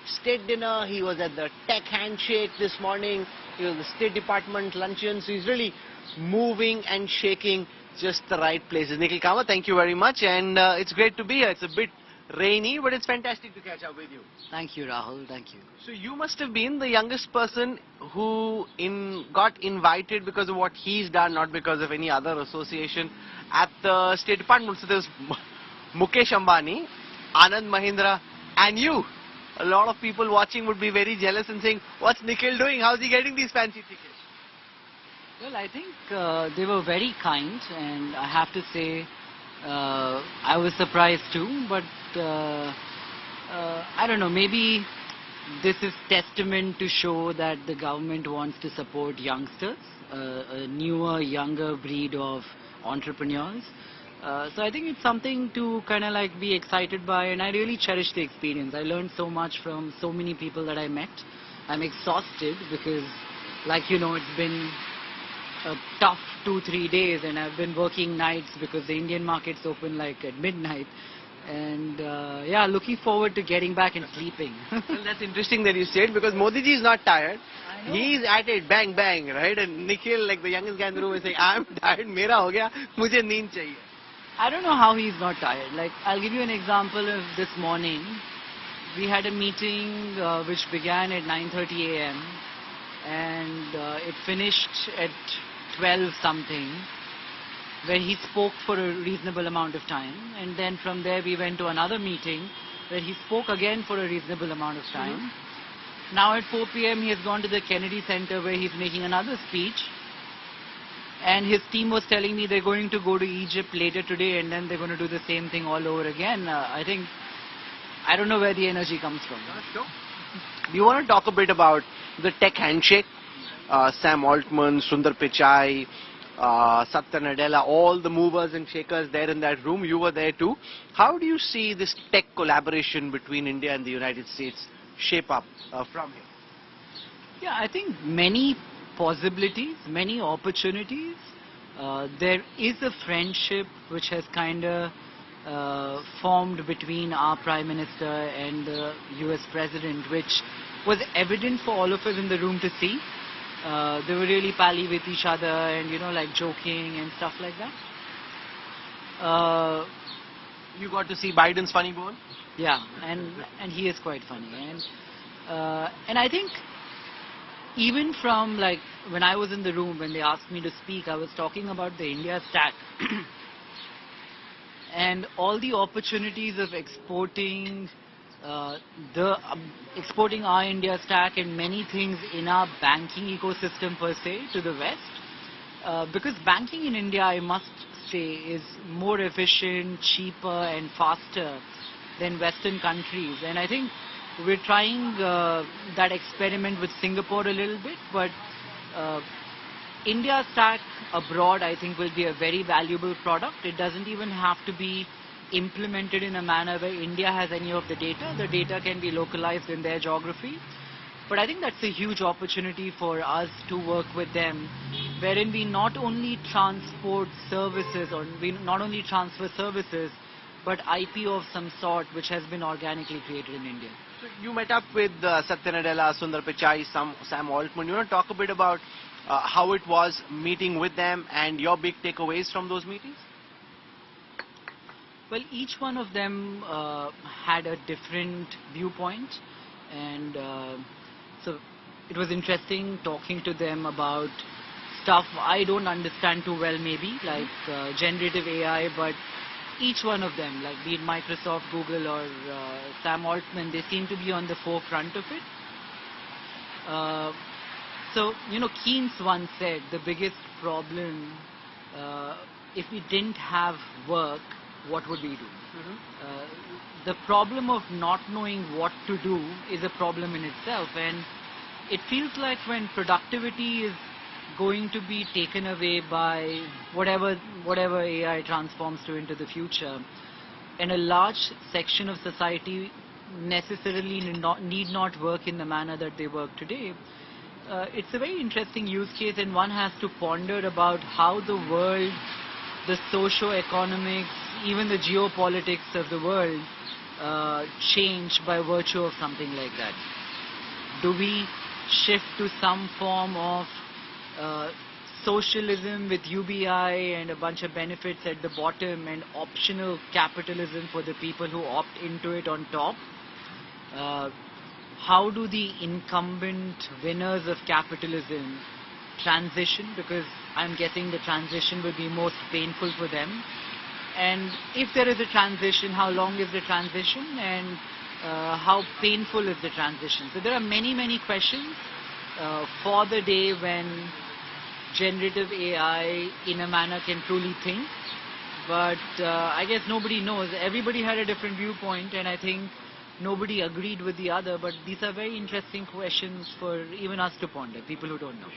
state dinner, he was at the tech handshake this morning, he was at the State Department luncheon, so he's really moving and shaking just the right places. Nikhil Kamath, thank you very much, and it's great to be here. It's a bit rainy, but it's fantastic to catch up with you. Thank you, Rahul. Thank you. So you must have been the youngest person who got invited because of what he's done, not because of any other association at the State Department. So there's Mukesh Ambani, Anand Mahindra, and you. A lot of people watching would be very jealous and saying, what's Nikhil doing? How's he getting these fancy tickets? Well, I think they were very kind, and I have to say I was surprised too, but I don't know, maybe this is testament to show that the government wants to support youngsters, a newer, younger breed of entrepreneurs. So I think it's something to kind of like be excited by, and I really cherish the experience. I learned so much from so many people that I met. I'm exhausted because, like you know, it's been a tough 2-3 days, and I've been working nights because the Indian markets open like at midnight. And yeah, looking forward to getting back and sleeping. Well, that's interesting that you said, because Modi ji is not tired. He's at it, bang bang, right? And Nikhil, like the youngest guy in the room, is saying, I'm tired, mera ho gaya, mujhe neend chahiye. I don't know how he's not tired. Like, I'll give you an example of this morning. We had a meeting which began at 9:30 a.m. and it finished at 12 something, where he spoke for a reasonable amount of time, and then from there we went to another meeting where he spoke again for a reasonable amount of time. Now at 4 p.m. he has gone to the Kennedy Center where he's making another speech, and his team was telling me they're going to go to Egypt later today, and then they're going to do the same thing all over again. I don't know where the energy comes from. Sure. Do you want to talk a bit about the tech handshake? Sam Altman, Sundar Pichai, Satya Nadella, all the movers and shakers there in that room. You were there too. How do you see this tech collaboration between India and the United States shape up from here? Yeah, I think many possibilities, many opportunities. There is a friendship which has kind of formed between our Prime Minister and the US President, which was evident for all of us in the room to see. They were really pally with each other and, you know, like joking and stuff like that. You got to see Biden's funny bone? Yeah, and he is quite funny. And I think even from like when I was in the room, when they asked me to speak, I was talking about the India stack and all the opportunities of exporting exporting our India stack and many things in our banking ecosystem per se to the West. Because banking in India, I must say, is more efficient, cheaper and faster than Western countries. And I think we're trying that experiment with Singapore a little bit, but India stack abroad I think will be a very valuable product. It doesn't even have to be implemented in a manner where India has any of the data. The data can be localized in their geography. But I think that's a huge opportunity for us to work with them, wherein we not only transport services, or we not only transfer services, but IP of some sort which has been organically created in India. So you met up with Satya Nadella, Sundar Pichai, Sam Altman. You want to talk a bit about how it was meeting with them and your big takeaways from those meetings? Well, each one of them had a different viewpoint, and so it was interesting talking to them about stuff I don't understand too well maybe, like generative AI, but each one of them, like be it Microsoft, Google or Sam Altman, they seem to be on the forefront of it. So, you know, Keynes once said the biggest problem, if we didn't have work, what would we do? The problem of not knowing what to do is a problem in itself, and it feels like when productivity is going to be taken away by whatever AI transforms to into the future, and a large section of society necessarily need not work in the manner that they work today. It's a very interesting use case, and one has to ponder about how the world, the socio-economics, even the geopolitics of the world change by virtue of something like that? Do we shift to some form of socialism with UBI and a bunch of benefits at the bottom and optional capitalism for the people who opt into it on top? How do the incumbent winners of capitalism transition? Because I'm guessing the transition will be most painful for them. And if there is a transition, how long is the transition, and how painful is the transition? So there are many, many questions for the day when generative AI in a manner can truly think. But I guess nobody knows. Everybody had a different viewpoint, and I think nobody agreed with the other. But these are very interesting questions for even us to ponder, people who don't know.